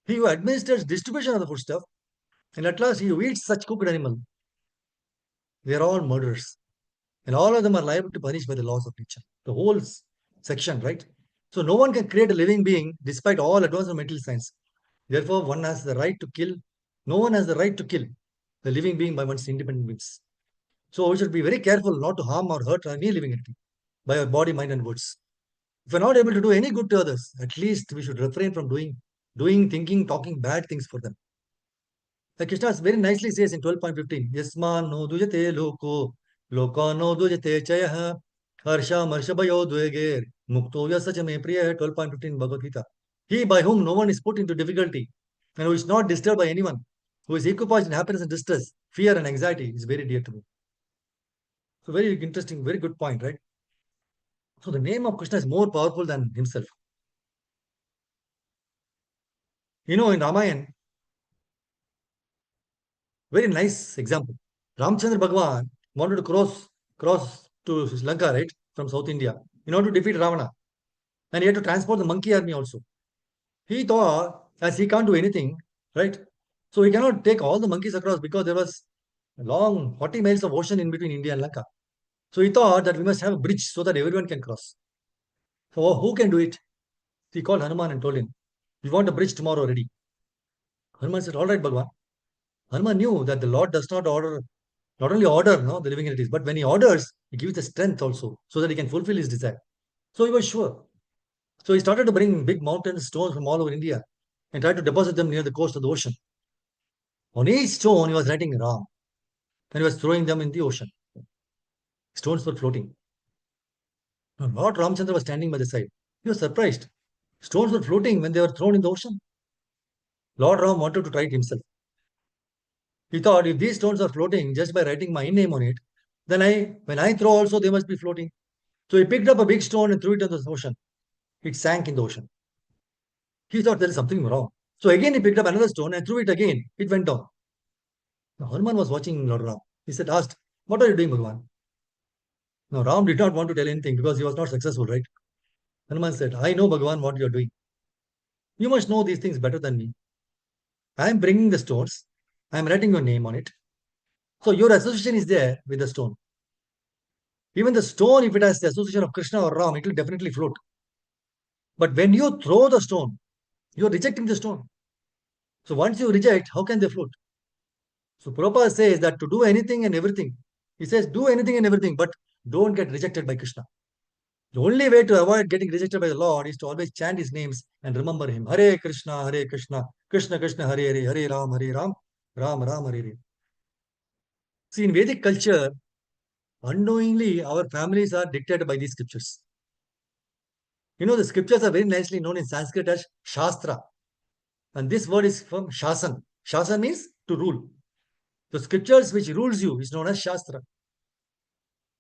he who administers distribution of the foodstuff, and at last he who eats such cooked animal, they are all murderers. And all of them are liable to punish by the laws of nature. The whole section, right? So no one can create a living being despite all advanced mental science. Therefore, one has the right to kill. No one has the right to kill the living being by one's independent means. So we should be very careful not to harm or hurt any living entity by our body, mind, and words. If we're not able to do any good to others, at least we should refrain from doing, thinking, talking bad things for them. Like Krishna very nicely says in 12.15, Yasman no dujate loko no dujate chayah, harsha marshabhayo dvegir, mukto yasachame priya, 12.15 Bhagavad Gita. He by whom no one is put into difficulty and who is not disturbed by anyone, who is equipoised in happiness and distress, fear and anxiety is very dear to me. So very interesting, very good point, right? So the name of Krishna is more powerful than himself. In Ramayana, very nice example. Ramachandra Bhagwan wanted to cross to Lanka, right, from South India, in order to defeat Ravana. And he had to transport the monkey army also. He thought, as he can't do anything, right? So he cannot take all the monkeys across because there was a long 40 miles of ocean in between India and Lanka. So he thought that we must have a bridge so that everyone can cross. So who can do it? He called Hanuman and told him, we want a bridge tomorrow ready. Hanuman said, all right, Bhagwan. Hanuman knew that the Lord does not not only order no, the living entities, but when he orders, he gives the strength also so that he can fulfill his desire. So he was sure. So he started to bring big mountains, stones from all over India and tried to deposit them near the coast of the ocean. On each stone, he was writing Ram and he was throwing them in the ocean. Stones were floating. Now, Lord Ramachandra was standing by the side. He was surprised. Stones were floating when they were thrown in the ocean. Lord Ram wanted to try it himself. He thought if these stones are floating just by writing my name on it, then when I throw also they must be floating. So he picked up a big stone and threw it into the ocean. It sank in the ocean. He thought there is something wrong. So again he picked up another stone and threw it again. It went down. Now Hanuman was watching Lord Ram. He asked, what are you doing, Bhagavan? Now Ram did not want to tell anything because he was not successful, right? Hanuman said, I know, Bhagavan, what you are doing. You must know these things better than me. I am bringing the stones. I am writing your name on it. So your association is there with the stone. Even the stone, if it has the association of Krishna or Ram, it will definitely float. But when you throw the stone, you are rejecting the stone. So once you reject, how can they float? So Prabhupada says that to do anything and everything, he says do anything and everything, but don't get rejected by Krishna. The only way to avoid getting rejected by the Lord is to always chant his names and remember him. Hare Krishna, Krishna Krishna, Hare Hare, Hare Ram, Ram Ram, Hare Hare. See, in Vedic culture, unknowingly, our families are dictated by these scriptures. The scriptures are very nicely known in Sanskrit as Shastra. And this word is from Shasan. Shasan means to rule. The scriptures which rules you is known as Shastra.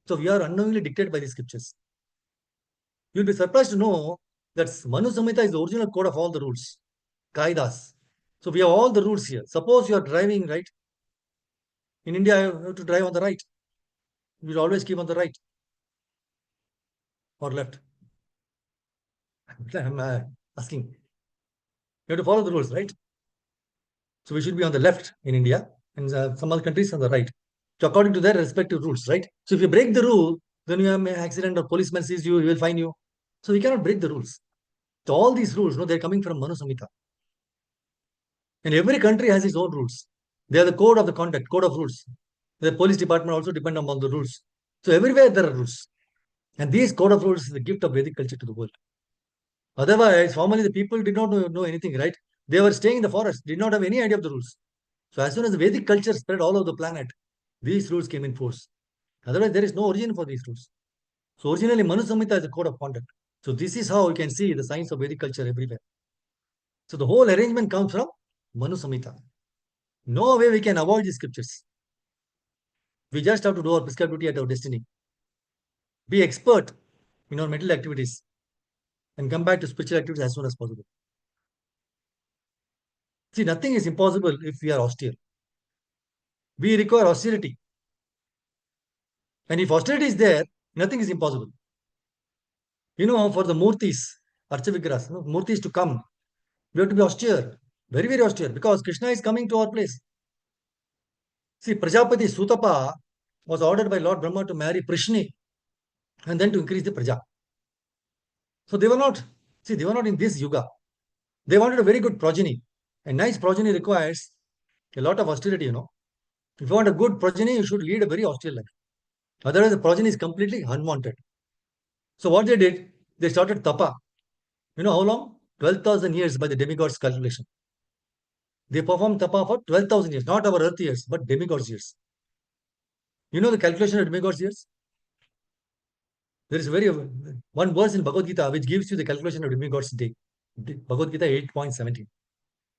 So we are unknowingly dictated by these scriptures. You'll be surprised to know that Manu Samhita is the original code of all the rules. Kaidas. So we have all the rules here. Suppose you are driving right. In India, you have to drive on the right. You will always keep on the right or left. I'm asking. You have to follow the rules, right? So we should be on the left in India and some other countries on the right. So according to their respective rules, right? So if you break the rule, then you have an accident or policeman sees you, he will fine you. So we cannot break the rules. So all these rules, they're coming from Manu Samhita. And every country has its own rules. They have the code of the conduct, code of rules. The police department also depend on the rules. So everywhere there are rules. And these code of rules is the gift of Vedic culture to the world. Otherwise, formerly the people did not know anything, right? They were staying in the forest, did not have any idea of the rules. So as soon as the Vedic culture spread all over the planet, these rules came in force. Otherwise, there is no origin for these rules. So originally, Manu Samhita is a code of conduct. So this is how you can see the signs of Vedic culture everywhere. So the whole arrangement comes from Manu Samhita. No way we can avoid these scriptures. We just have to do our prescribed duty at our destiny. Be expert in our mental activities and come back to spiritual activities as soon as possible. See, nothing is impossible if we are austere. We require austerity. And if austerity is there, nothing is impossible. For the murtis, Archavigras, murtis to come, we have to be austere, very, very austere, because Krishna is coming to our place. See, Prajapati Sutapa was ordered by Lord Brahma to marry Prishni and then to increase the Praja. So they were not in this yuga. They wanted a very good progeny. A nice progeny requires a lot of austerity, you know. If you want a good progeny, you should lead a very austere life. Otherwise, the progeny is completely unwanted. So what they did, they started tapa. You know how long? 12,000 years by the demigods' calculation. They performed tapa for 12,000 years, not our earth years, but demigods' years. You know the calculation of demigods' years? There is one verse in Bhagavad Gita which gives you the calculation of demigods' day. Bhagavad Gita 8.17.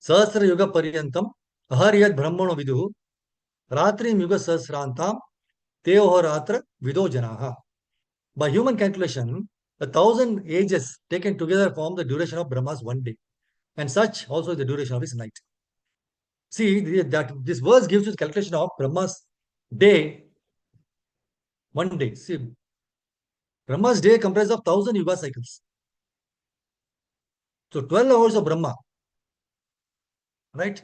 Sahasra Yuga Paryantam Aharyat Brahmano Viduhu Ratri Yuga Sahasrantam Teoho Ratra Vido Janaha. By human calculation, 1,000 ages taken together form the duration of Brahma's one day, and such also is the duration of his night. See that this verse gives you the calculation of Brahma's day, one day. See, Brahma's day comprises of 1,000 yuga cycles. So 12 hours of Brahma, right?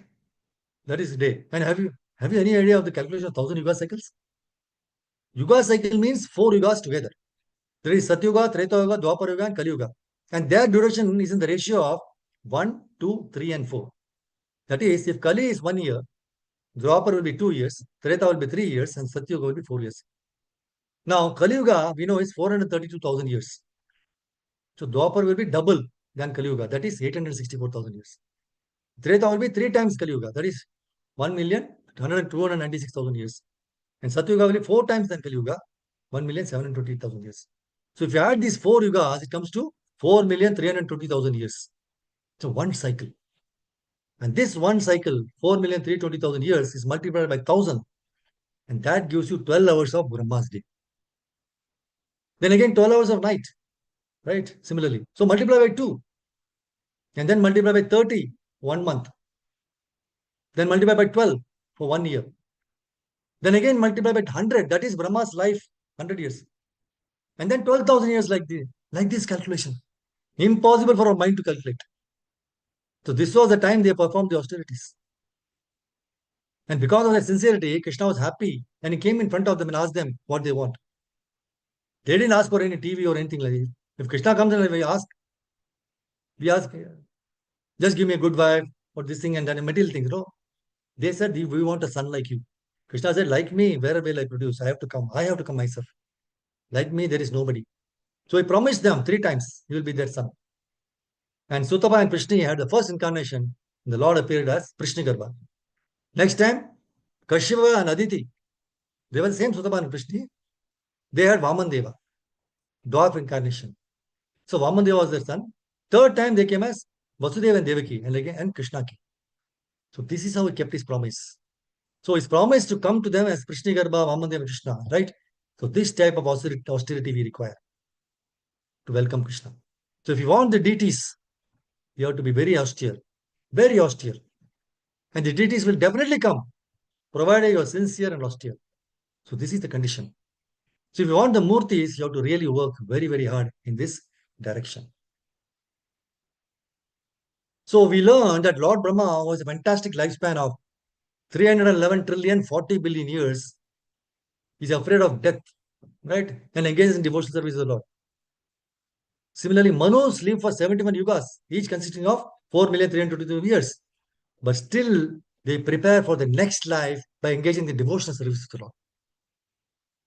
That is day. And have you any idea of the calculation of 1,000 yuga cycles? Yuga cycle means 4 yugas together. There is Satyuga, Treta Yuga, Dwapar Yuga, and Kali Yuga. And their duration is in the ratio of 1, 2, 3, and 4. That is, if Kali is 1 year, Dwapar will be 2 years, Treta will be 3 years, and Satyuga will be 4 years. Now, Kali Yuga, we know, is 432,000 years. So, Dwapar will be double than Kali Yuga, that is 864,000 years. Treta will be 3 times Kali Yuga, that is 1,296,000 years. And Satyuga will be 4 times than Kali Yuga, 1,720,000 years. So if you add these 4 yugas, it comes to 4,320,000 years. So one cycle. And this one cycle, 4,320,000 years, is multiplied by 1,000. And that gives you 12 hours of Brahma's day. Then again, 12 hours of night. Right? Similarly. So multiply by 2. And then multiply by 30, 1 month. Then multiply by 12 for 1 year. Then again multiply by 100. That is Brahma's life, 100 years. And then 12,000 years like this calculation. Impossible for our mind to calculate. So this was the time they performed the austerities. And because of their sincerity, Krishna was happy and he came in front of them and asked them what they want. They didn't ask for any TV or anything like that. If Krishna comes and we ask, just give me a good wife or this thing and then material things. No. They said, we want a son like you. Krishna said, like me, where will I produce? I have to come. I have to come myself. Like me, there is nobody. So he promised them 3 times, he will be their son. And Sutapa and Prishni had the first incarnation. The Lord appeared as Prishnigarbha. Next time, Kashyapa and Aditi, they were the same Sutapa and Prishni. They had Vamandeva, dwarf incarnation. So Vamandeva was their son. Third time they came as Vasudeva and Devaki and Krishna came. So this is how he kept his promise. So his promise to come to them as Prishnigarbha, Vamandeva, and Krishna, right? So this type of austerity we require to welcome Krishna. So if you want the deities, you have to be very austere, very austere. And the deities will definitely come, provided you are sincere and austere. So this is the condition. So if you want the murtis, you have to really work very, very hard in this direction. So we learned that Lord Brahma was a fantastic lifespan of 311 trillion 40 billion years. He's afraid of death, right? And engages in devotional service to the Lord. Similarly, Manus lived for 71 yugas, each consisting of 4,322 years. But still, they prepare for the next life by engaging in devotional service to the Lord.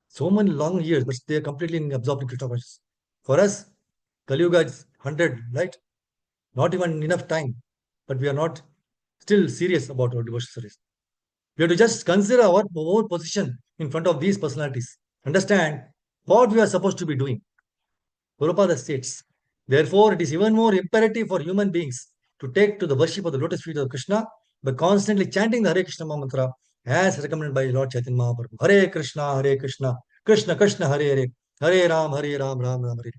So many long years, but they are completely absorbed in Krishna consciousness. For us, Kali Yuga is 100, right? Not even enough time, but we are not still serious about our devotional service. We have to just consider our own position in front of these personalities. Understand what we are supposed to be doing. Prabhupada states, therefore, it is even more imperative for human beings to take to the worship of the lotus feet of Krishna by constantly chanting the Hare Krishna mantra as recommended by Lord Chaitanya Mahaprabhu. Hare Krishna, Krishna Krishna, Hare Hare, Hare Ram, Ram Ram, Hare.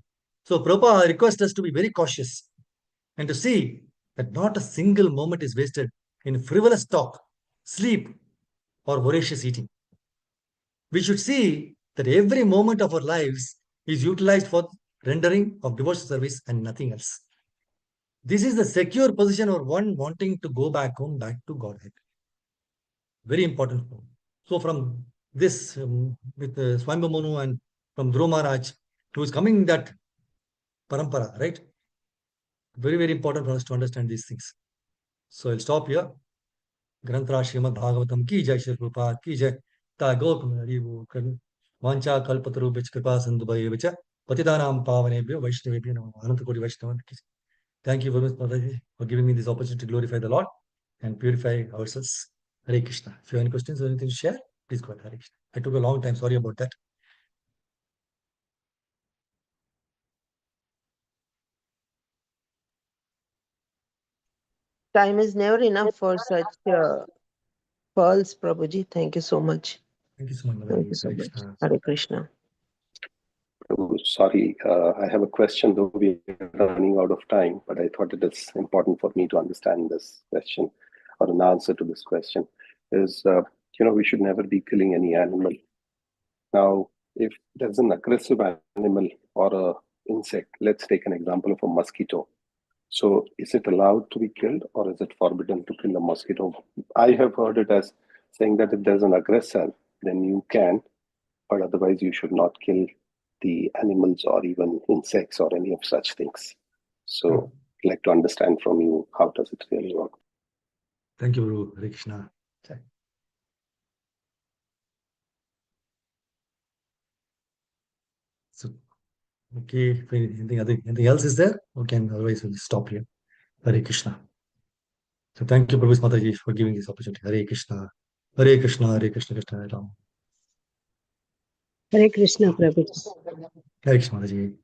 So Prabhupada requests us to be very cautious and to see that not a single moment is wasted in frivolous talk, sleep, or voracious eating. We should see that every moment of our lives is utilized for rendering of devotional service and nothing else. This is the secure position of one wanting to go back home, back to Godhead. Very important. So from this, with Swayambhu Manu and from Dhruva Maharaj, who is coming in that parampara, right? Very, very important for us to understand these things. So I'll stop here. ग्रंथरा श्रीमद् भागवतम की जय, श्री प्रभुपाद की जय। तागो कुमारी वो करन वांचा कल्पतरुभ्यश्च कृपा सिन्धुभ्यश्च पतितानां पावनेभ्यो वैष्णवेभ्यो नमः। अनंत कोटि वैष्णव की जय। Thank you very much, Mataji, for giving me this opportunity to glorify the Lord and purify ourselves. Hare Krishna. If you have any questions or anything to share, please go ahead. Hare Krishna. I took a long time. Sorry about that. Time is never enough for such pearls, Prabhuji. Thank you so much. Thank you so much, Thank Mataji. you so Hare much. Krishna. Hare Krishna. Oh, sorry, I have a question, though we are running out of time, but I thought it is important for me to understand this question or an answer to this question. Is, we should never be killing any animal. Now, if there's an aggressive animal or a insect, let's take an example of a mosquito. So, is it allowed to be killed or is it forbidden to kill a mosquito? I have heard it as saying that if there's an aggressor, then you can, but otherwise you should not kill the animals or even insects or any of such things. So, I'd like to understand from you, how does it really work? Thank you, Guru. Hare Krishna. Jai. So, okay, if anything else is there? Okay, otherwise we'll stop here. Hare Krishna. So thank you, Prabhu Mataji, for giving this opportunity. Hare Krishna. Hare Krishna, Hare Krishna, Krishna Hare Ram. Hare Krishna, Prabhuji. Hare Krishna, Mataji.